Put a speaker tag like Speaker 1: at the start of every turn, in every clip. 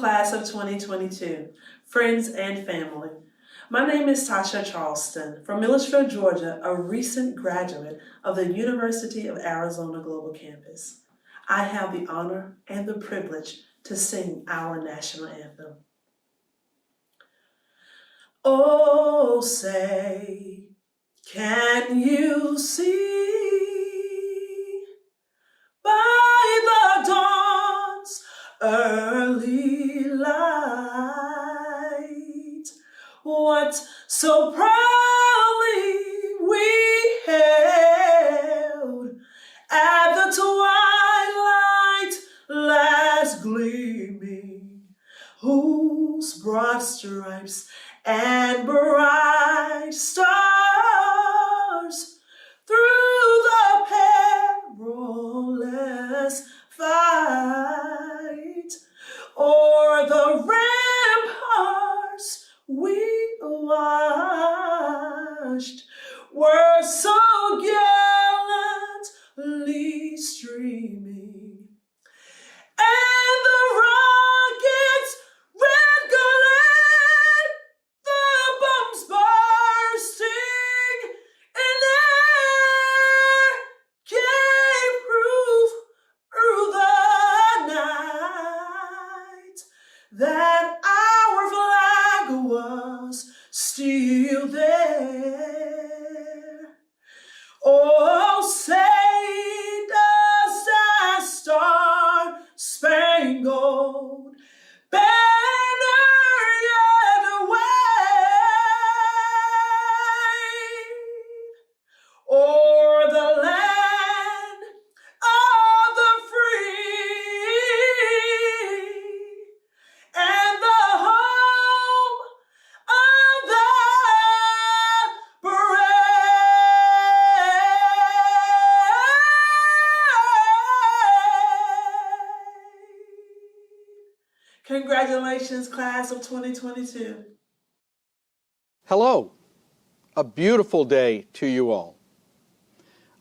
Speaker 1: class of 2022, friends and family. My name is Tasha Charleston from Milledgeville, Georgia, a recent graduate of the University of Arizona Global Campus. I have the honor and the privilege to sing our national anthem. Oh, say, can you see by the dawn's early light what so proudly we hailed at the twilight last gleaming, whose broad stripes and bright stars through the perilous fight o'er the ramparts we watched were so gallantly streaming, and the rockets' red glare, the bombs bursting in air, gave proof through the night that our flag was still there. Oh, say does that star-spangled banner yet wave o'er the land of the free and the home of the brave? Congratulations, class of 2022.
Speaker 2: Hello, a beautiful day to you all.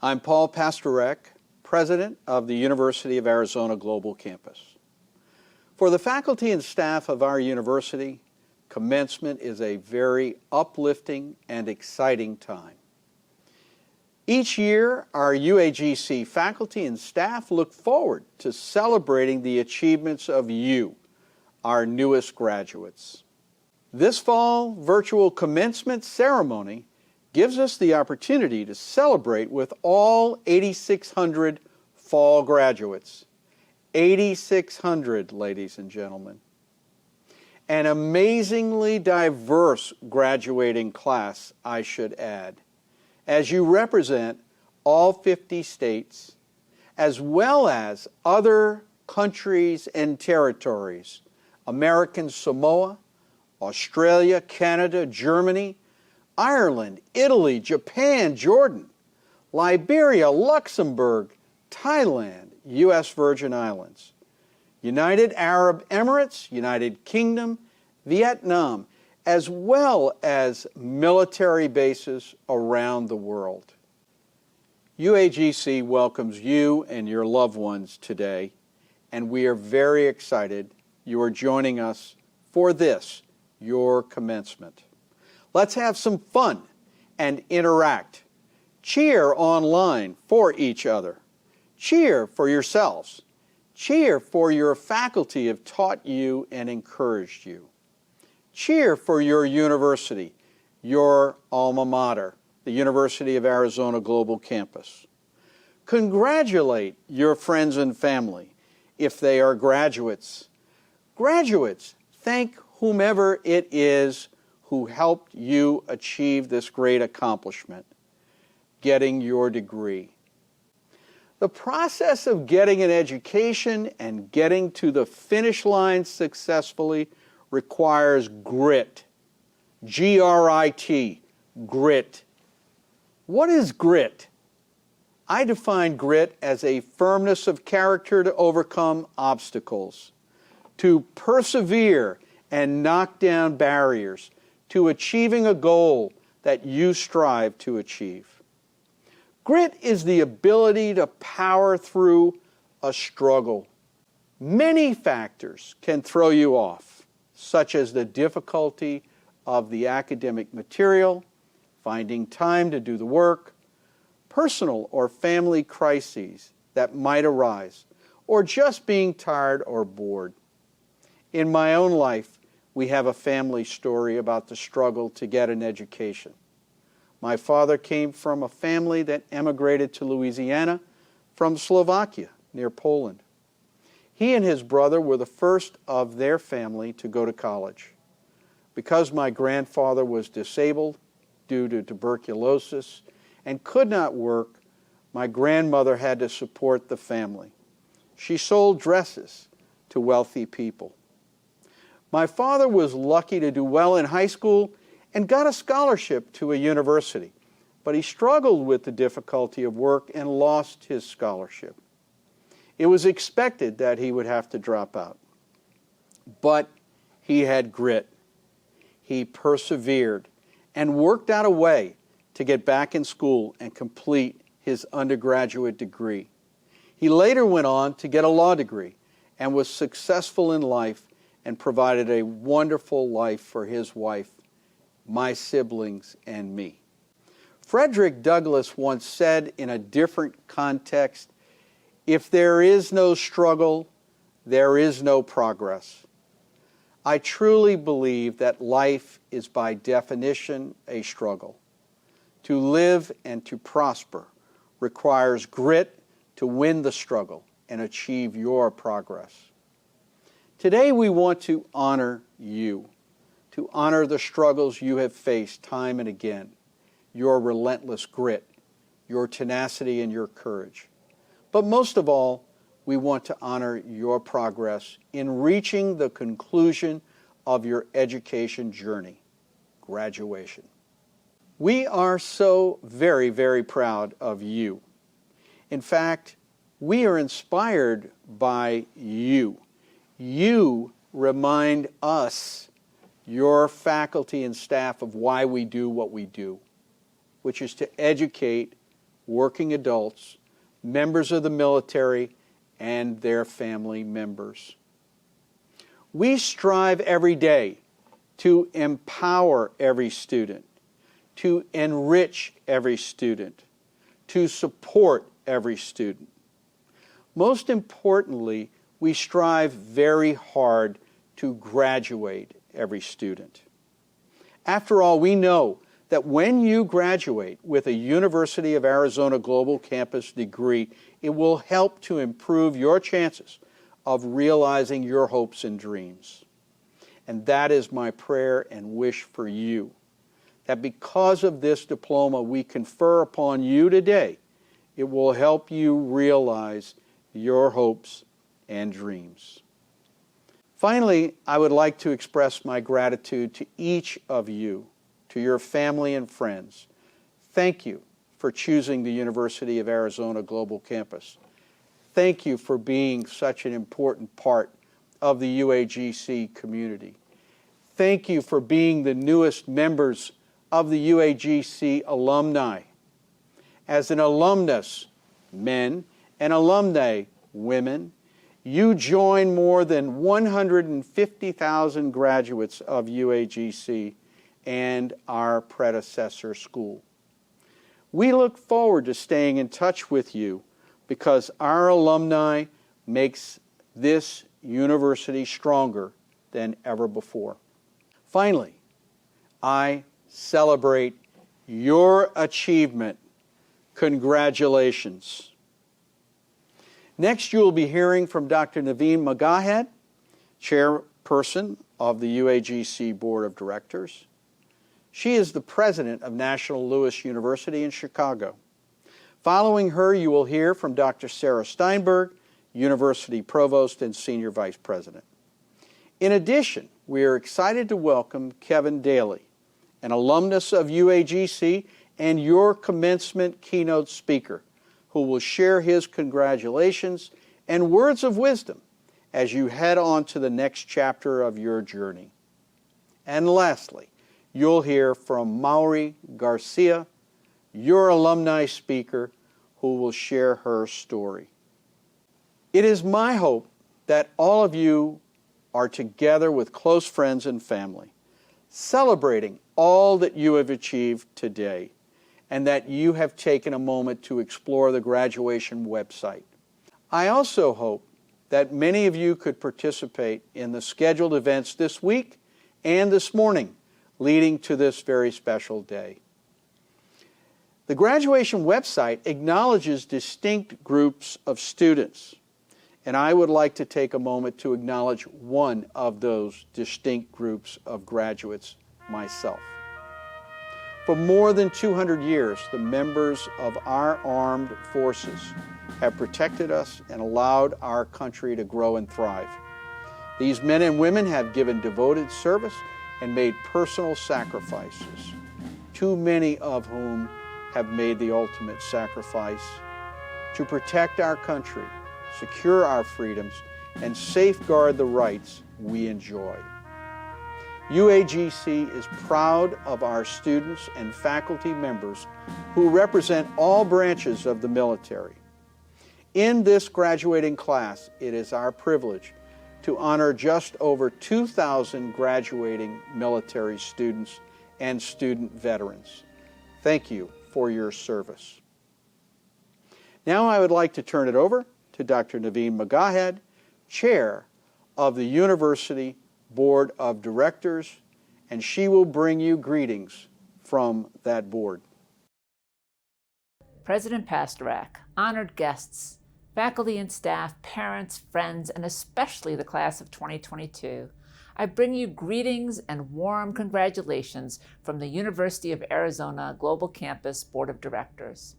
Speaker 2: I'm Paul Pastorek, President of the University of Arizona Global Campus. For the faculty and staff of our university, commencement is a very uplifting and exciting time. Each year, our UAGC faculty and staff look forward to celebrating the achievements of you, our newest graduates. This fall virtual commencement ceremony gives us the opportunity to celebrate with all 8,600 fall graduates. 8,600, ladies and gentlemen. An amazingly diverse graduating class, I should add, as you represent all 50 states, as well as other countries and territories, American Samoa, Australia, Canada, Germany, Ireland, Italy, Japan, Jordan, Liberia, Luxembourg, Thailand, U.S. Virgin Islands, United Arab Emirates, United Kingdom, Vietnam, as well as military bases around the world. UAGC welcomes you and your loved ones today, and we are very excited you are joining us for this, your commencement. Let's have some fun and interact. Cheer online for each other. Cheer for yourselves. Cheer for your faculty have taught you and encouraged you. Cheer for your university, your alma mater, the University of Arizona Global Campus. Congratulate your friends and family if they are graduates. Graduates, thank whomever it is who helped you achieve this great accomplishment, getting your degree. The process of getting an education and getting to the finish line successfully requires grit. G-R-I-T, grit. What is grit? I define grit as a firmness of character to overcome obstacles, to persevere and knock down barriers, to achieving a goal that you strive to achieve. Grit is the ability to power through a struggle. Many factors can throw you off, such as the difficulty of the academic material, finding time to do the work, personal or family crises that might arise, or just being tired or bored. In my own life, we have a family story about the struggle to get an education. My father came from a family that emigrated to Louisiana from Slovakia, near Poland. He and his brother were the first of their family to go to college. Because my grandfather was disabled due to tuberculosis and could not work, my grandmother had to support the family. She sold dresses to wealthy people. My father was lucky to do well in high school and got a scholarship to a university, but he struggled with the difficulty of work and lost his scholarship. It was expected that he would have to drop out. But he had grit. He persevered and worked out a way to get back in school and complete his undergraduate degree. He later went on to get a law degree and was successful in life and provided a wonderful life for his wife, my siblings, and me. Frederick Douglass once said in a different context, "If there is no struggle, there is no progress." I truly believe that life is by definition a struggle. To live and to prosper requires grit to win the struggle and achieve your progress. Today we want to honor you, to honor the struggles you have faced time and again, your relentless grit, your tenacity, and your courage. But most of all, we want to honor your progress in reaching the conclusion of your education journey, graduation. We are so very, very proud of you. In fact, we are inspired by you. You remind us, your faculty and staff, of why we do what we do, which is to educate working adults, members of the military, and their family members. We strive every day to empower every student, to enrich every student, to support every student. Most importantly, we strive very hard to graduate every student. After all, we know that when you graduate with a University of Arizona Global Campus degree, it will help to improve your chances of realizing your hopes and dreams. And that is my prayer and wish for you, that because of this diploma we confer upon you today, it will help you realize your hopes and dreams. Finally, I would like to express my gratitude to each of you, to your family and friends. Thank you for choosing the University of Arizona Global Campus. Thank you for being such an important part of the UAGC community. Thank you for being the newest members of the UAGC alumni. As an alumnus, men, and alumnae, women, you join more than 150,000 graduates of UAGC and our predecessor school. We look forward to staying in touch with you because our alumni makes this university stronger than ever before. Finally, I celebrate your achievement. Congratulations. Next, you will be hearing from Dr. Naveen Magahed, Chairperson of the UAGC Board of Directors. She is the president of National Louis University in Chicago. Following her, you will hear from Dr. Sarah Steinberg, University Provost and Senior Vice President. In addition, we are excited to welcome Kevin Daly, an alumnus of UAGC and your commencement keynote speaker, who will share his congratulations and words of wisdom as you head on to the next chapter of your journey. And lastly, you'll hear from Maury Garcia, your alumni speaker, who will share her story. It is my hope that all of you are together with close friends and family, celebrating all that you have achieved today, and that you have taken a moment to explore the graduation website. I also hope that many of you could participate in the scheduled events this week and this morning leading to this very special day. The graduation website acknowledges distinct groups of students, and I would like to take a moment to acknowledge one of those distinct groups of graduates, myself. For more than 200 years, the members of our armed forces have protected us and allowed our country to grow and thrive. These men and women have given devoted service and made personal sacrifices, too many of whom have made the ultimate sacrifice to protect our country, secure our freedoms, and safeguard the rights we enjoy. UAGC is proud of our students and faculty members who represent all branches of the military. In this graduating class, it is our privilege to honor just over 2,000 graduating military students and student veterans. Thank you for your service. Now I would like to turn it over to Dr. Naveen Magahed, Chair of the University Board of Directors, and she will bring you greetings from that board.
Speaker 3: President Pastorak, honored guests, faculty and staff, parents, friends, and especially the class of 2022, I bring you greetings and warm congratulations from the University of Arizona Global Campus Board of Directors.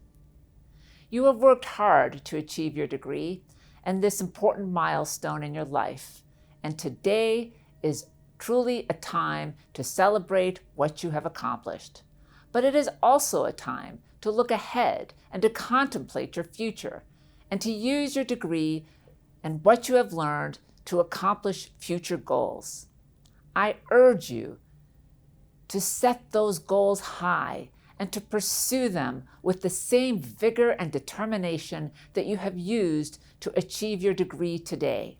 Speaker 3: You have worked hard to achieve your degree and this important milestone in your life, and today is truly a time to celebrate what you have accomplished. But it is also a time to look ahead and to contemplate your future and to use your degree and what you have learned to accomplish future goals. I urge you to set those goals high and to pursue them with the same vigor and determination that you have used to achieve your degree today.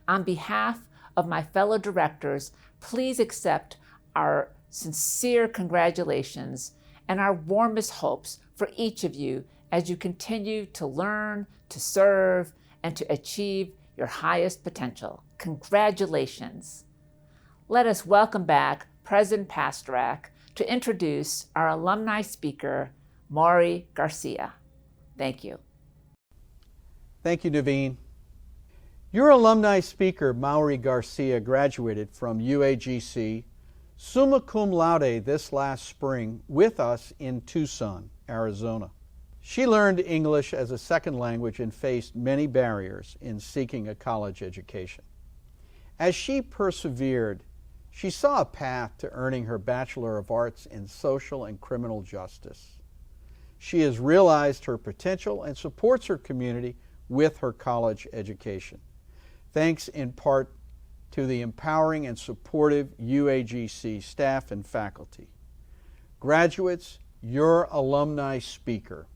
Speaker 3: On behalf of my fellow directors, please accept our sincere congratulations and our warmest hopes for each of you as you continue to learn, to serve, and to achieve your highest potential. Congratulations. Let us welcome back President Pastorak to introduce our alumni speaker, Maury Garcia. Thank you.
Speaker 2: Thank you, Naveen. Your alumni speaker, Maury Garcia, graduated from UAGC summa cum laude this last spring with us in Tucson, Arizona. She learned English as a second language and faced many barriers in seeking a college education. As she persevered, she saw a path to earning her Bachelor of Arts in Social and Criminal Justice. She has realized her potential and supports her community with her college education, thanks in part to the empowering and supportive UAGC staff and faculty. Graduates, your alumni speaker.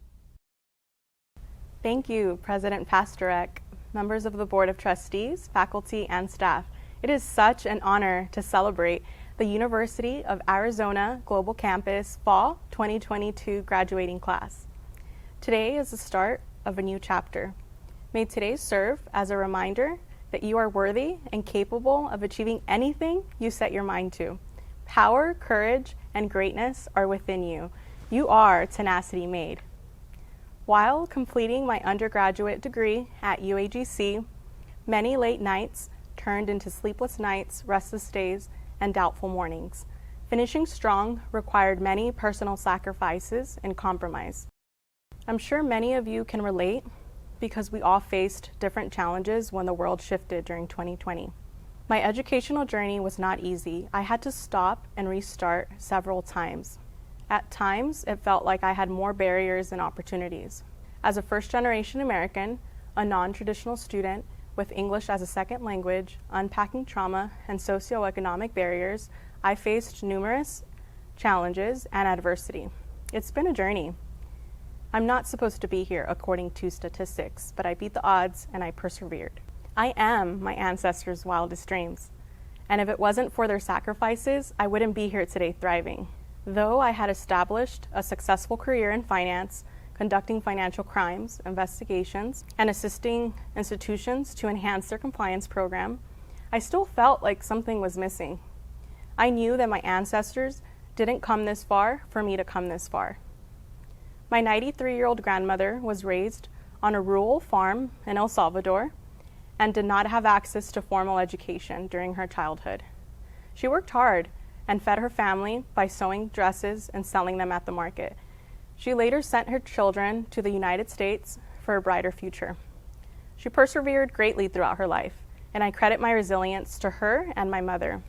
Speaker 4: Thank you, President Pastorak, members of the Board of Trustees, faculty, and staff. It is such an honor to celebrate the University of Arizona Global Campus Fall 2022 graduating class. Today is the start of a new chapter. May today serve as a reminder that you are worthy and capable of achieving anything you set your mind to. Power, courage, and greatness are within you. You are tenacity made. While completing my undergraduate degree at UAGC, many late nights turned into sleepless nights, restless days, and doubtful mornings. Finishing strong required many personal sacrifices and compromise. I'm sure many of you can relate because we all faced different challenges when the world shifted during 2020. My educational journey was not easy. I had to stop and restart several times. At times, it felt like I had more barriers than opportunities. As a first-generation American, a non-traditional student with English as a second language, unpacking trauma and socioeconomic barriers, I faced numerous challenges and adversity. It's been a journey. I'm not supposed to be here according to statistics, but I beat the odds and I persevered. I am my ancestors' wildest dreams. And if it wasn't for their sacrifices, I wouldn't be here today thriving. Though I had established a successful career in finance, conducting financial crimes investigations, and assisting institutions to enhance their compliance program, I still felt like something was missing. I knew that my ancestors didn't come this far for me to come this far. My 93-year-old grandmother was raised on a rural farm in El Salvador and did not have access to formal education during her childhood. She worked hard and fed her family by sewing dresses and selling them at the market. She later sent her children to the United States for a brighter future. She persevered greatly throughout her life, and I credit my resilience to her and my mother.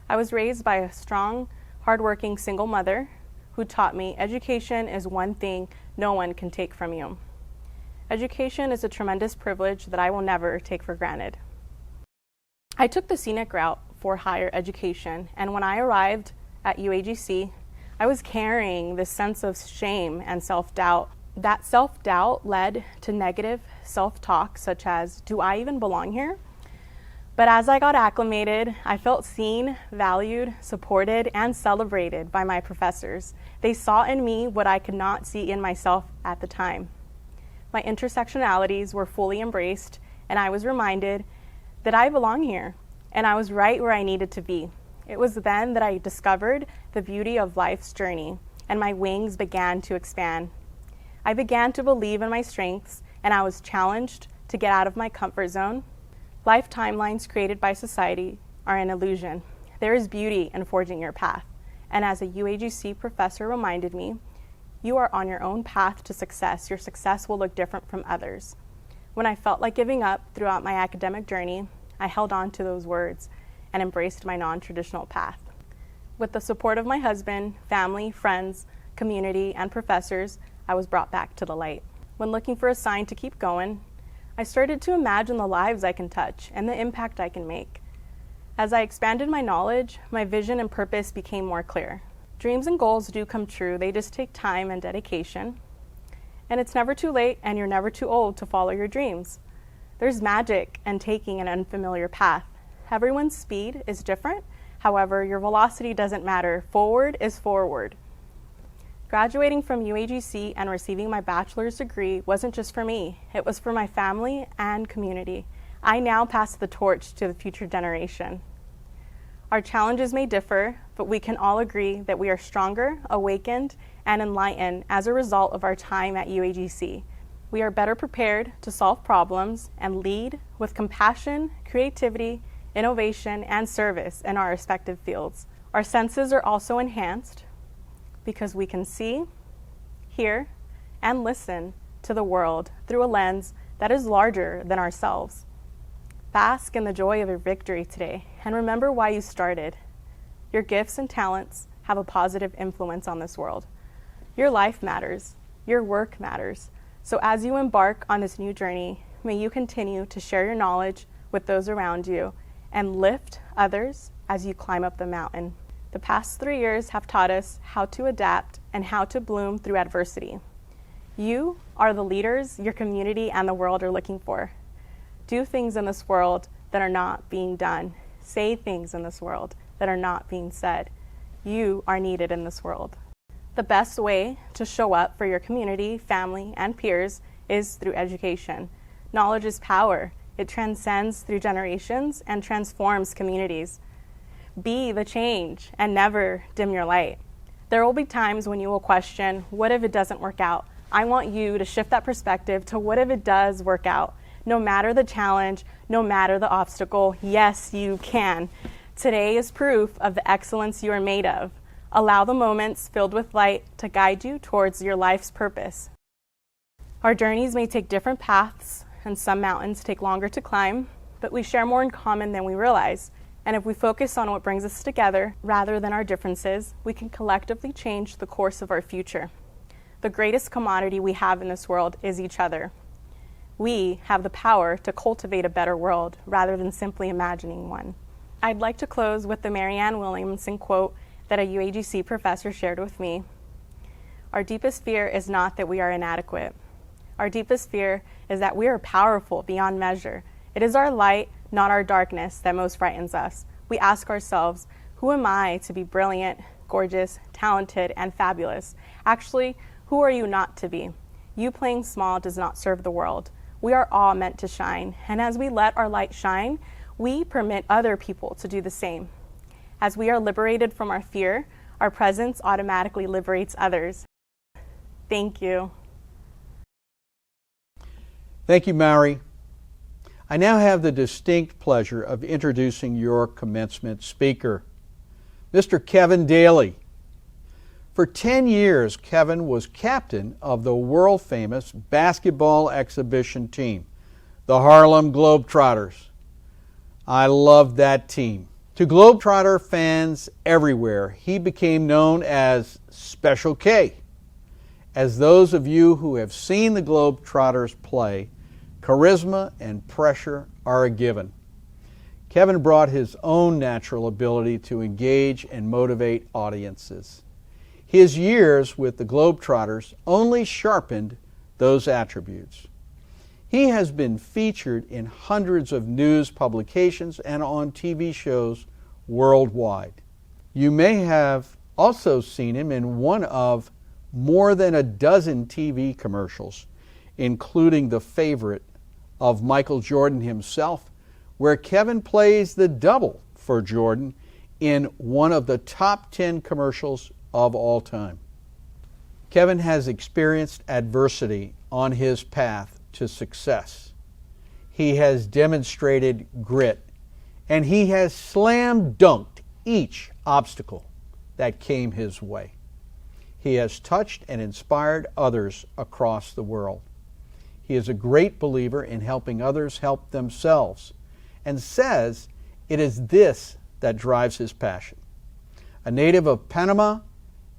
Speaker 4: I was raised by a strong, hardworking single mother who taught me education is one thing no one can take from you. Education is a tremendous privilege that I will never take for granted. I took the scenic route for higher education, and when I arrived at UAGC, I was carrying this sense of shame and self-doubt. That self-doubt led to negative self-talk such as, do I even belong here? But as I got acclimated, I felt seen, valued, supported, and celebrated by my professors. They saw in me what I could not see in myself at the time. My intersectionalities were fully embraced, and I was reminded that I belong here, and I was right where I needed to be. It was then that I discovered the beauty of life's journey, and my wings began to expand. I began to believe in my strengths, and I was challenged to get out of my comfort zone. Life timelines created by society are an illusion. There is beauty in forging your path, and as a UAGC professor reminded me, you are on your own path to success. Your success will look different from others. When I felt like giving up throughout my academic journey, I held on to those words and embraced my non-traditional path. With the support of my husband, family, friends, community, and professors, I was brought back to the light. When looking for a sign to keep going, I started to imagine the lives I can touch and the impact I can make. As I expanded my knowledge, my vision and purpose became more clear. Dreams and goals do come true, they just take time and dedication. And it's never too late, and you're never too old to follow your dreams. There's magic in taking an unfamiliar path. Everyone's speed is different, however, your velocity doesn't matter. Forward is forward. Graduating from UAGC and receiving my bachelor's degree wasn't just for me, it was for my family and community. I now pass the torch to the future generation. Our challenges may differ, but we can all agree that we are stronger, awakened, and enlightened as a result of our time at UAGC. We are better prepared to solve problems and lead with compassion, creativity, innovation, and service in our respective fields. Our senses are also enhanced because we can see, hear, and listen to the world through a lens that is larger than ourselves. Bask in the joy of your victory today, and remember why you started. Your gifts and talents have a positive influence on this world. Your life matters. Your work matters. So as you embark on this new journey, may you continue to share your knowledge with those around you and lift others as you climb up the mountain. The past 3 years have taught us how to adapt and how to bloom through adversity. You are the leaders your community and the world are looking for. Do things in this world that are not being done. Say things in this world that are not being said. You are needed in this world. The best way to show up for your community, family, and peers is through education. Knowledge is power. It transcends through generations and transforms communities. Be the change and never dim your light. There will be times when you will question, what if it doesn't work out? I want you to shift that perspective to what if it does work out? No matter the challenge, no matter the obstacle, yes, you can. Today is proof of the excellence you are made of. Allow the moments filled with light to guide you towards your life's purpose. Our journeys may take different paths, and some mountains take longer to climb, but we share more in common than we realize. And if we focus on what brings us together rather than our differences, we can collectively change the course of our future. The greatest commodity we have in this world is each other. We have the power to cultivate a better world rather than simply imagining one. I'd like to close with the Marianne Williamson quote that a UAGC professor shared with me. Our deepest fear is not that we are inadequate. Our deepest fear is that we are powerful beyond measure It is our light, not our darkness, that most frightens us. We ask ourselves, who am I to be brilliant, gorgeous, talented, and fabulous? Actually, who are you not to be? You playing small does not serve the world. We are all meant to shine, and as we let our light shine, we permit other people to do the same. As we are liberated from our fear, our presence automatically liberates others. Thank you.
Speaker 2: Thank you, Mary. I now have the distinct pleasure of introducing your commencement speaker, Mr. Kevin Daly. For 10 years, Kevin was captain of the world-famous basketball exhibition team, the Harlem Globetrotters. I loved that team. To Globetrotter fans everywhere, he became known as Special K. As those of you who have seen the Globetrotters play, charisma and pressure are a given. Kevin brought his own natural ability to engage and motivate audiences. His years with the Globetrotters only sharpened those attributes. He has been featured in hundreds of news publications and on TV shows worldwide. You may have also seen him in one of more than a dozen TV commercials, including the favorite of Michael Jordan himself, where Kevin plays the double for Jordan in one of the top 10 commercials of all time. Kevin has experienced adversity on his path to success. He has demonstrated grit, and he has slam dunked each obstacle that came his way. He has touched and inspired others across the world. He is a great believer in helping others help themselves and says it is this that drives his passion. A native of Panama,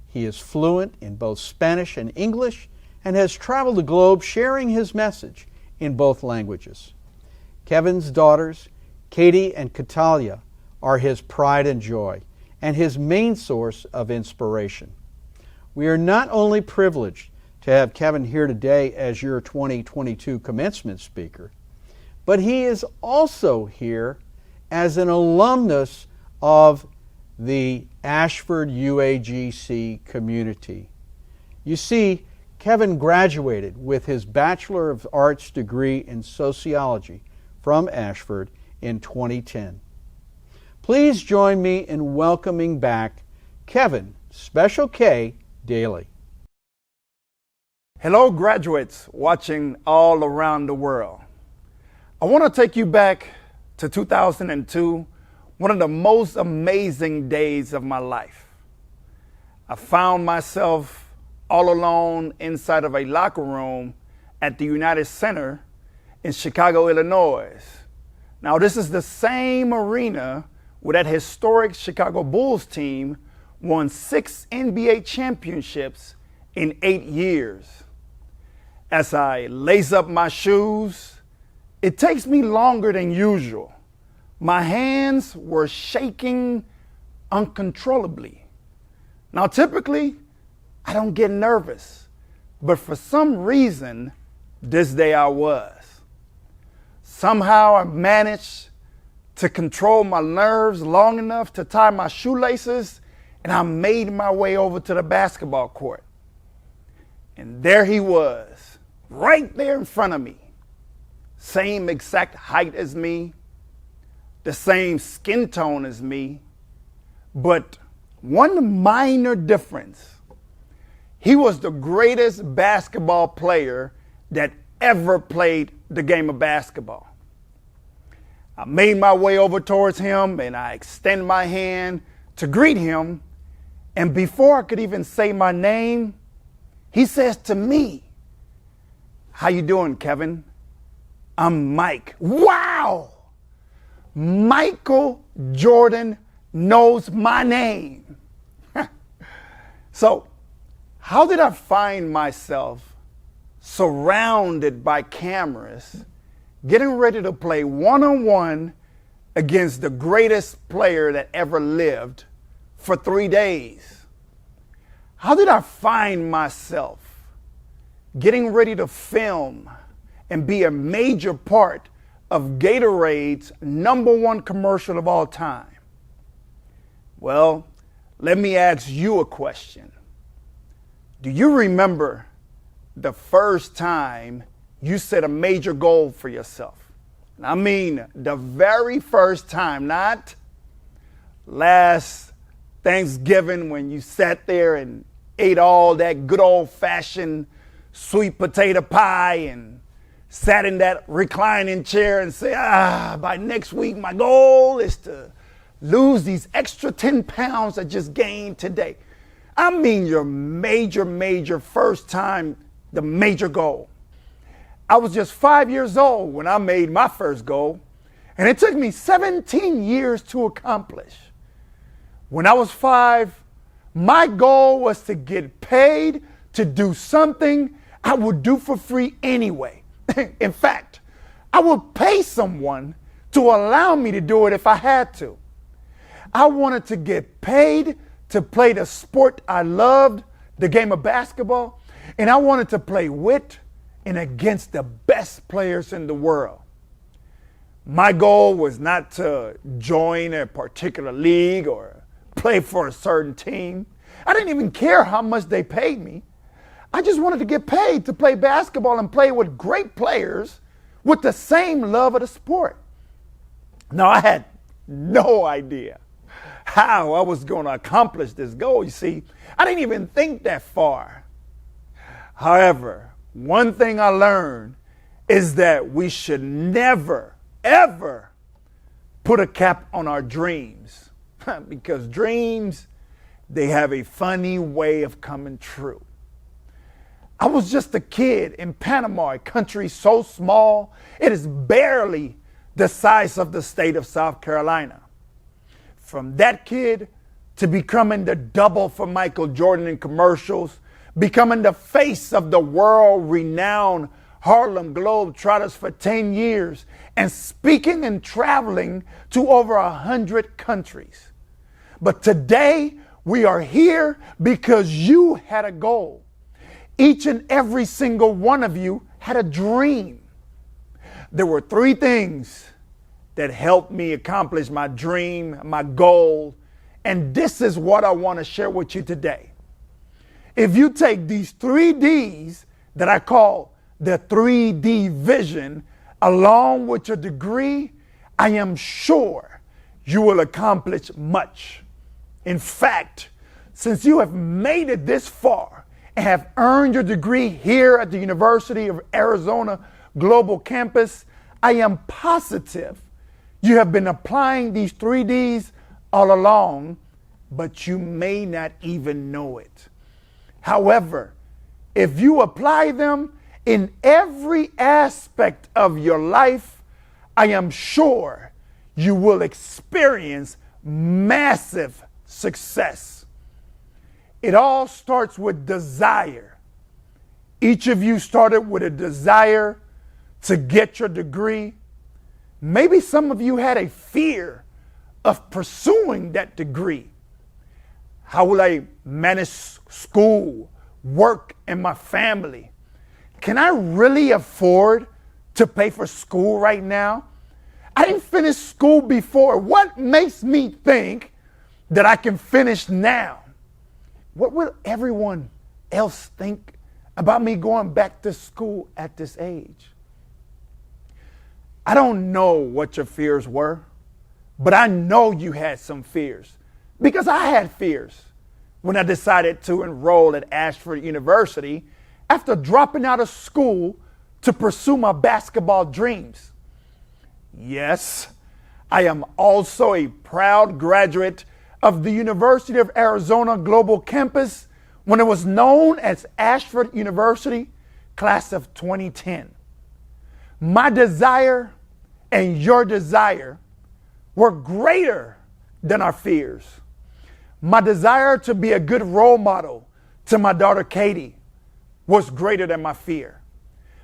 Speaker 2: he is fluent in both Spanish and English and has traveled the globe sharing his message in both languages. Kevin's daughters, Katie and Catalia, are his pride and joy and his main source of inspiration. We are not only privileged to have Kevin here today as your 2022 commencement speaker, but he is also here as an alumnus of the Ashford UAGC community. You see, Kevin graduated with his Bachelor of Arts degree in sociology from Ashford in 2010. Please join me in welcoming back Kevin, Special K, Daly.
Speaker 5: Hello, graduates watching all around the world. I want to take you back to 2002, one of the most amazing days of my life. I found myself all alone inside of a locker room at the United Center in Chicago, Illinois. Now, this is the same arena where that historic Chicago Bulls team won 6 NBA championships in 8 years. As I lace up my shoes, it takes me longer than usual. My hands were shaking uncontrollably. Now, typically, I don't get nervous, but for some reason, this day I was. Somehow I managed to control my nerves long enough to tie my shoelaces, and I made my way over to the basketball court. And there he was, right there in front of me. Same exact height as me, the same skin tone as me, but one minor difference. He was the greatest basketball player that ever played the game of basketball. I made my way over towards him and I extend my hand to greet him. And before I could even say my name, he says to me, "How you doing, Kevin?" "I'm Mike." Wow! Michael Jordan knows my name. So, how did I find myself surrounded by cameras, getting ready to play one-on-one against the greatest player that ever lived for 3 days? How did I find myself getting ready to film and be a major part of Gatorade's #1 commercial of all time? Well, let me ask you a question. Do you remember the first time you set a major goal for yourself? And I mean the very first time, not last Thanksgiving when you sat there and ate all that good old-fashioned sweet potato pie and sat in that reclining chair and say, by next week my goal is to lose these extra 10 pounds I just gained today. I mean your major first time, the major goal. I was just 5 years old when I made my first goal, and it took me 17 years to accomplish. When I was 5, my goal was to get paid to do something I would do for free anyway. In fact, I would pay someone to allow me to do it if I had to. I wanted to get paid to play the sport I loved, the game of basketball, and I wanted to play with and against the best players in the world. My goal was not to join a particular league or play for a certain team. I didn't even care how much they paid me. I just wanted to get paid to play basketball and play with great players with the same love of the sport. Now, I had no idea how I was going to accomplish this goal. You see, I didn't even think that far. However, one thing I learned is that we should never, ever put a cap on our dreams because dreams, they have a funny way of coming true. I was just a kid in Panama, a country so small, it is barely the size of the state of South Carolina. From that kid to becoming the double for Michael Jordan in commercials, becoming the face of the world-renowned Harlem Globetrotters for 10 years, and speaking and traveling to over 100 countries. But today, we are here because you had a goal. Each and every single one of you had a dream. There were 3 things that helped me accomplish my dream, my goal, and this is what I want to share with you today. If you take these 3 Ds that I call the 3D vision along with your degree, I am sure you will accomplish much. In fact, since you have made it this far and have earned your degree here at the University of Arizona Global Campus, I am positive you have been applying these 3 Ds all along, but you may not even know it. However, if you apply them in every aspect of your life, I am sure you will experience massive success. It all starts with desire. Each of you started with a desire to get your degree. Maybe some of you had a fear of pursuing that degree. How will I manage school, work, and my family? Can I really afford to pay for school right now? I didn't finish school before. What makes me think that I can finish now? What will everyone else think about me going back to school at this age? I don't know what your fears were, but I know you had some fears because I had fears when I decided to enroll at Ashford University after dropping out of school to pursue my basketball dreams. Yes, I am also a proud graduate of the University of Arizona Global Campus when it was known as Ashford University, class of 2010. My desire and your desire were greater than our fears. My desire to be a good role model to my daughter Katie was greater than my fear.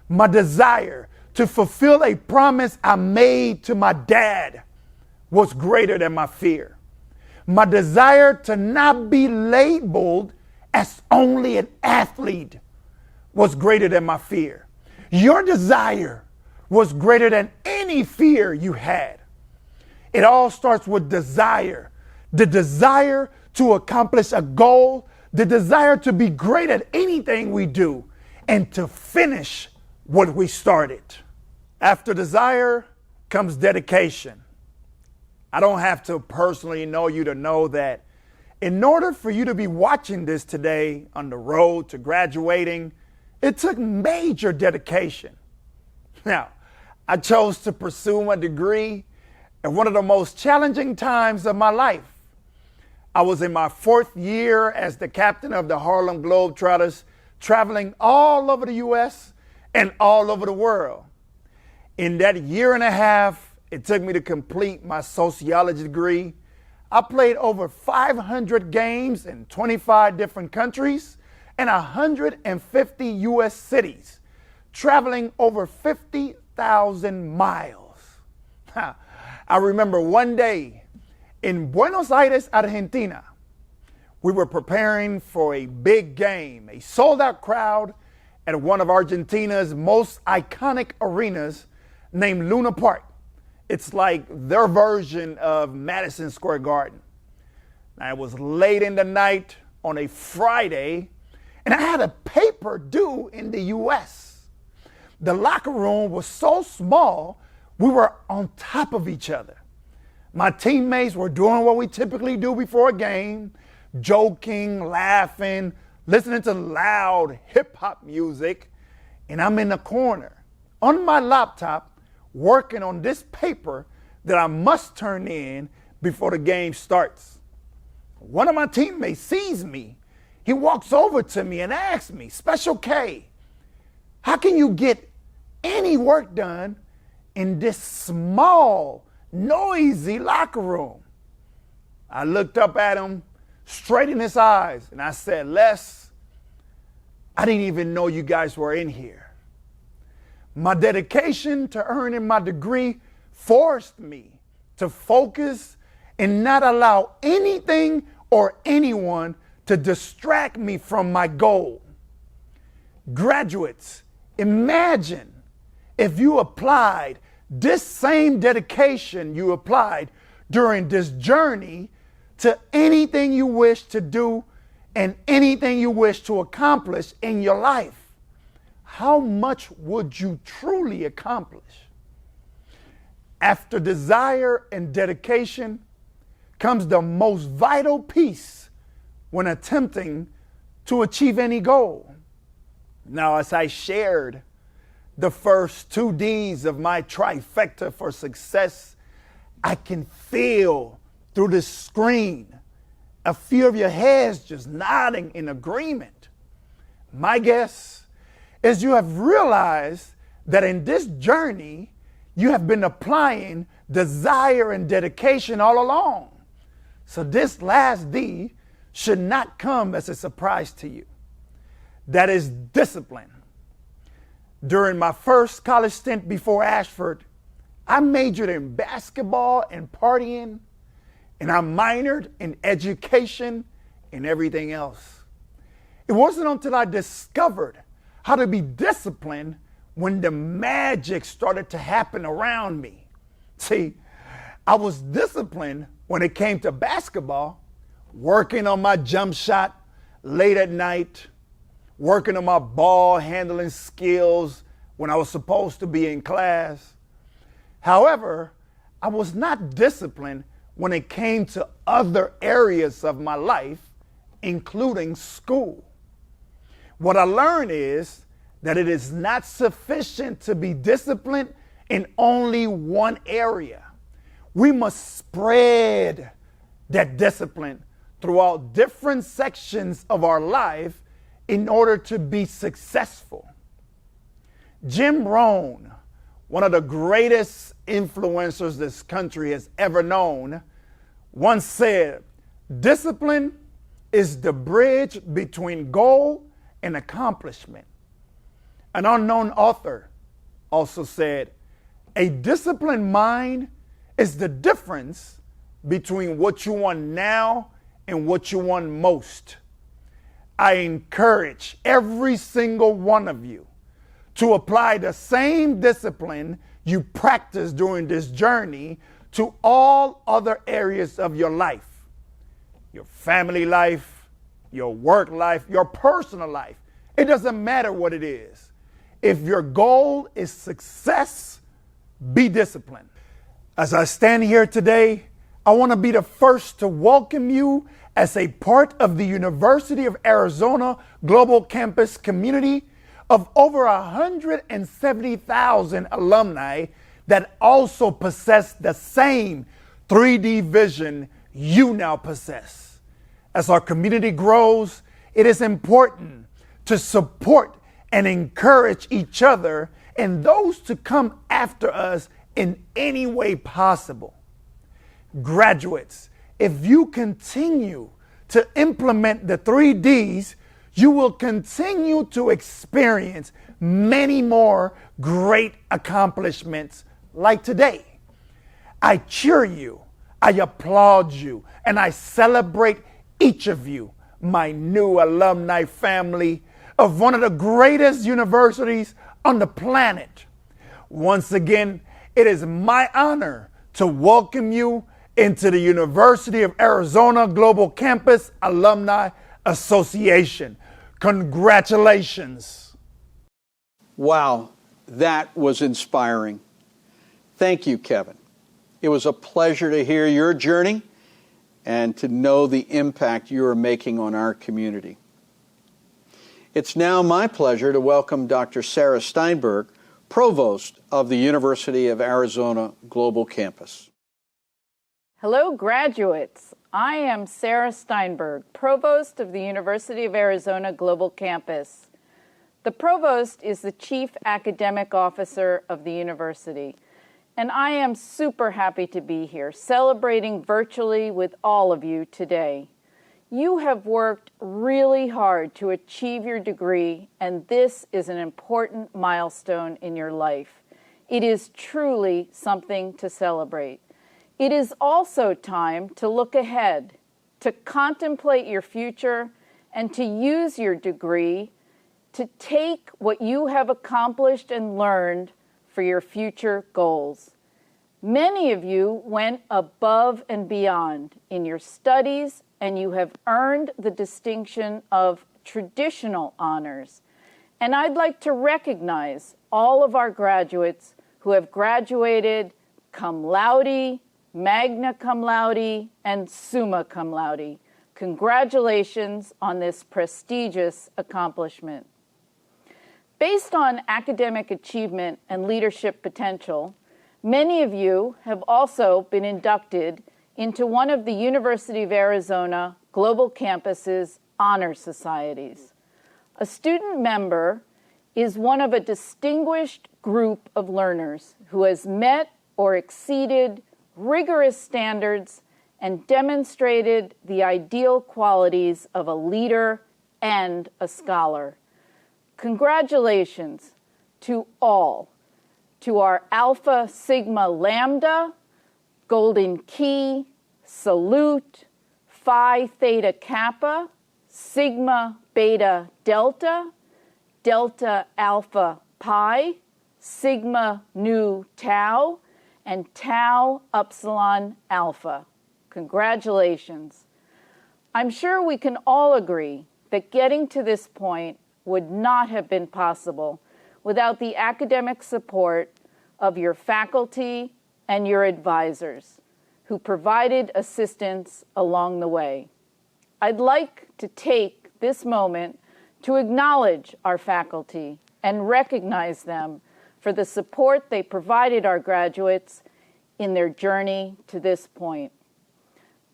Speaker 5: My desire to fulfill a promise I made to my dad was greater than my fear. My desire to not be labeled as only an athlete was greater than my fear. Your desire was greater than any fear you had. It all starts with desire. The desire to accomplish a goal, the desire to be great at anything we do, and to finish what we started. After desire comes dedication. I don't have to personally know you to know that in order for you to be watching this today on the road to graduating, it took major dedication. Now, I chose to pursue my degree at one of the most challenging times of my life. I was in my 4th year as the captain of the Harlem Globetrotters, traveling all over the U.S. and all over the world. In that year and a half it took me to complete my sociology degree, I played over 500 games in 25 different countries and 150 U.S. cities, traveling over 50,000 miles. I remember one day in Buenos Aires, Argentina, we were preparing for a big game, a sold-out crowd at one of Argentina's most iconic arenas named Luna Park. It's like their version of Madison Square Garden. Now, it was late in the night on a Friday, and I had a paper due in the U.S. The locker room was so small, we were on top of each other. My teammates were doing what we typically do before a game, joking, laughing, listening to loud hip-hop music, and I'm in the corner on my laptop working on this paper that I must turn in before the game starts. One of my teammates sees me. He walks over to me and asks me, "Special K, how can you get any work done in this small, noisy locker room?" I looked up at him, straight in his eyes, and I said, "Les, I didn't even know you guys were in here." My dedication to earning my degree forced me to focus and not allow anything or anyone to distract me from my goal. Graduates, imagine if you applied this same dedication you applied during this journey to anything you wish to do and anything you wish to accomplish in your life. How much would you truly accomplish? After desire and dedication comes the most vital piece when attempting to achieve any goal. Now, as I shared the first 2 D's of my trifecta for success, I can feel through the screen a few of your heads just nodding in agreement. My guess is you have realized that in this journey, you have been applying desire and dedication all along. So this last D should not come as a surprise to you. That is discipline. During my first college stint before Ashford, I majored in basketball and partying, and I minored in education and everything else. It wasn't until I discovered how to be disciplined when the magic started to happen around me. See, I was disciplined when it came to basketball, working on my jump shot late at night, working on my ball handling skills when I was supposed to be in class. However, I was not disciplined when it came to other areas of my life, including school. What I learned is that it is not sufficient to be disciplined in only one area. We must spread that discipline throughout different sections of our life in order to be successful. Jim Rohn, one of the greatest influencers this country has ever known, once said, "Discipline is the bridge between goal and accomplishment." An unknown author also said, "A disciplined mind is the difference between what you want now and what you want most." I encourage every single one of you to apply the same discipline you practice during this journey to all other areas of your life. Your family life, your work life, your personal life. It doesn't matter what it is. If your goal is success, be disciplined. As I stand here today, I want to be the first to welcome you as a part of the University of Arizona Global Campus community of over 170,000 alumni that also possess the same 3D vision you now possess. As our community grows, it is important to support and encourage each other and those to come after us in any way possible. Graduates, if you continue to implement the 3Ds, you will continue to experience many more great accomplishments like today. I cheer you, I applaud you, and I celebrate each of you, my new alumni family of one of the greatest universities on the planet. Once again, it is my honor to welcome you into the University of Arizona Global Campus Alumni Association. Congratulations.
Speaker 2: Wow, that was inspiring. Thank you, Kevin. It was a pleasure to hear your journey and to know the impact you are making on our community. It's now my pleasure to welcome Dr. Sarah Steinberg, Provost of the University of Arizona Global Campus.
Speaker 6: Hello, graduates. I am Sarah Steinberg, Provost of the University of Arizona Global Campus. The Provost is the Chief Academic Officer of the university, and I am super happy to be here, celebrating virtually with all of you today. You have worked really hard to achieve your degree, and this is an important milestone in your life. It is truly something to celebrate. It is also time to look ahead, to contemplate your future, and to use your degree to take what you have accomplished and learned for your future goals. Many of you went above and beyond in your studies, and you have earned the distinction of traditional honors. And I'd like to recognize all of our graduates who have graduated cum laude, magna cum laude, and summa cum laude. Congratulations on this prestigious accomplishment. Based on academic achievement and leadership potential, many of you have also been inducted into one of the University of Arizona Global Campus's honor societies. A student member is one of a distinguished group of learners who has met or exceeded rigorous standards and demonstrated the ideal qualities of a leader and a scholar. Congratulations to all, to our Alpha Sigma Lambda, Golden Key, Salute, Phi Theta Kappa, Sigma Beta Delta, Delta Alpha Pi, Sigma Nu Tau, and Tau Upsilon Alpha. Congratulations. I'm sure we can all agree that getting to this point would not have been possible without the academic support of your faculty and your advisors who provided assistance along the way. I'd like to take this moment to acknowledge our faculty and recognize them for the support they provided our graduates in their journey to this point.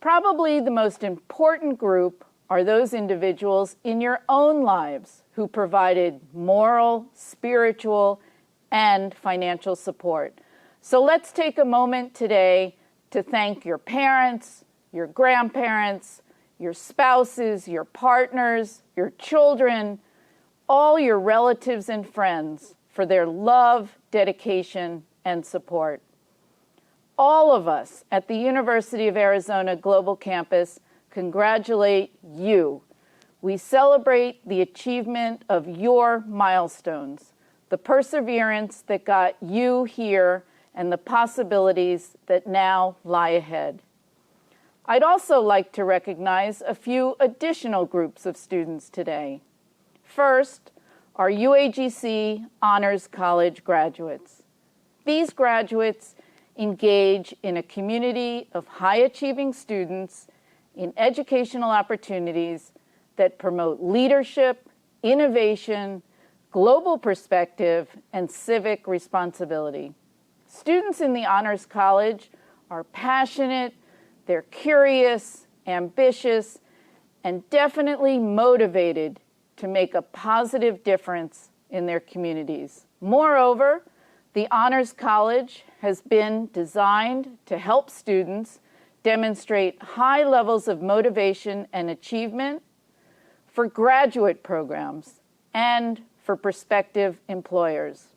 Speaker 6: Probably the most important group are those individuals in your own lives who provided moral, spiritual, and financial support. So let's take a moment today to thank your parents, your grandparents, your spouses, your partners, your children, all your relatives and friends for their love, dedication, and support. All of us at the University of Arizona Global Campus congratulate you. We celebrate the achievement of your milestones, the perseverance that got you here, and the possibilities that now lie ahead. I'd also like to recognize a few additional groups of students today. First, our UAGC Honors College graduates. These graduates engage in a community of high-achieving students in educational opportunities that promote leadership, innovation, global perspective, and civic responsibility. Students in the Honors College are passionate, they're curious, ambitious, and definitely motivated to make a positive difference in their communities. Moreover, the Honors College has been designed to help students demonstrate high levels of motivation and achievement for graduate programs and for prospective employers.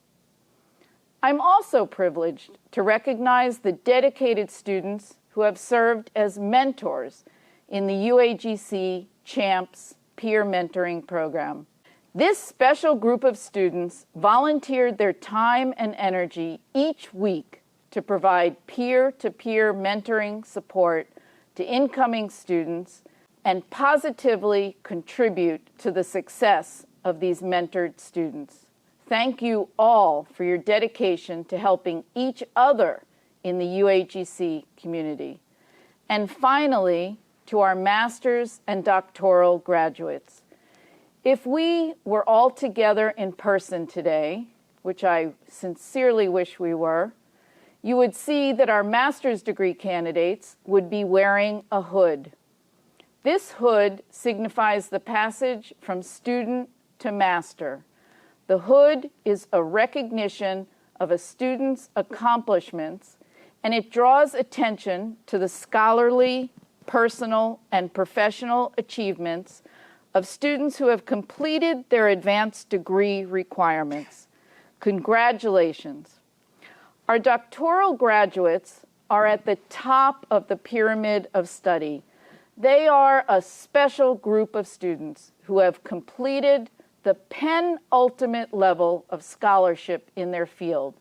Speaker 6: I'm also privileged to recognize the dedicated students who have served as mentors in the UAGC CHAMPS peer mentoring program. This special group of students volunteered their time and energy each week to provide peer-to-peer mentoring support to incoming students and positively contribute to the success of these mentored students. Thank you all for your dedication to helping each other in the UAGC community. And finally, to our master's and doctoral graduates. If we were all together in person today, which I sincerely wish we were, you would see that our master's degree candidates would be wearing a hood. This hood signifies the passage from student to master. The hood is a recognition of a student's accomplishments, and it draws attention to the scholarly, personal, and professional achievements of students who have completed their advanced degree requirements. Congratulations. Our doctoral graduates are at the top of the pyramid of study. They are a special group of students who have completed the penultimate level of scholarship in their field.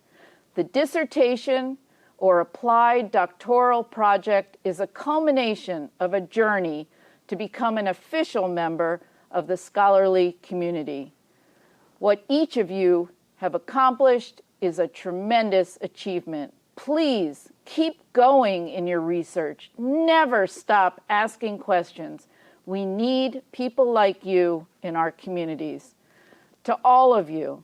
Speaker 6: The dissertation or applied doctoral project is a culmination of a journey to become an official member of the scholarly community. What each of you have accomplished is a tremendous achievement. Please keep going in your research. Never stop asking questions. We need people like you in our communities. To all of you,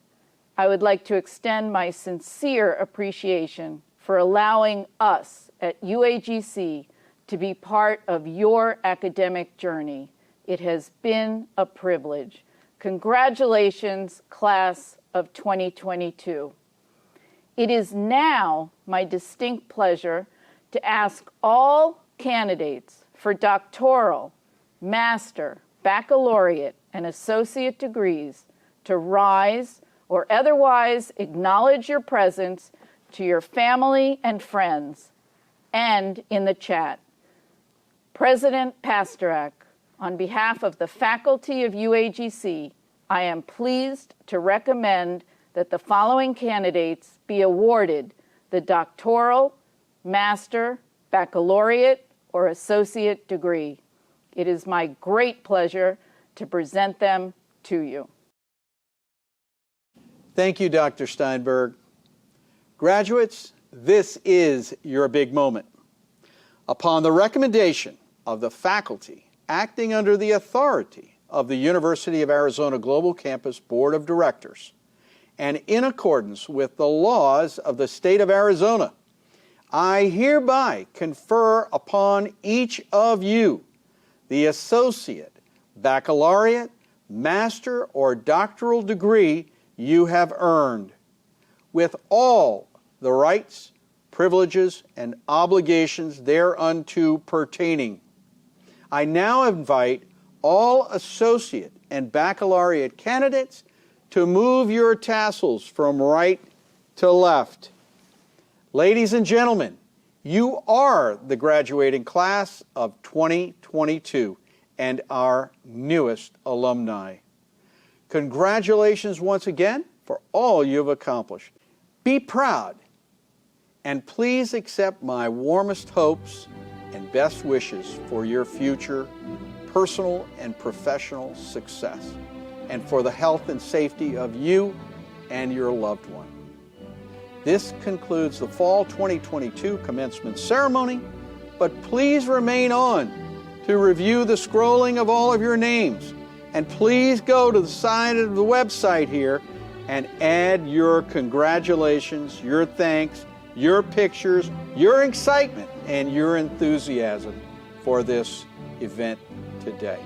Speaker 6: I would like to extend my sincere appreciation for allowing us at UAGC to be part of your academic journey. It has been a privilege. Congratulations, class of 2022. It is now my distinct pleasure to ask all candidates for doctoral, master, baccalaureate, and associate degrees to rise or otherwise acknowledge your presence to your family and friends and in the chat. President Pasternak, on behalf of the faculty of UAGC, I am pleased to recommend that the following candidates be awarded the doctoral, master, baccalaureate, or associate degree. It is my great pleasure to present them to you.
Speaker 2: Thank you, Dr. Steinberg. Graduates, this is your big moment. Upon the recommendation of the faculty acting under the authority of the University of Arizona Global Campus Board of Directors, and in accordance with the laws of the state of Arizona, I hereby confer upon each of you the associate, baccalaureate, master, or doctoral degree you have earned, with all the rights, privileges, and obligations thereunto pertaining. I now invite all associate and baccalaureate candidates to move your tassels from right to left. Ladies and gentlemen, you are the graduating class of 2022 and our newest alumni. Congratulations once again for all you've accomplished. Be proud, and please accept my warmest hopes and best wishes for your future personal and professional success, and for the health and safety of you and your loved one. This concludes the Fall 2022 Commencement Ceremony, but please remain on to review the scrolling of all of your names. And please go to the side of the website here and add your congratulations, your thanks, your pictures, your excitement, and your enthusiasm for this event today.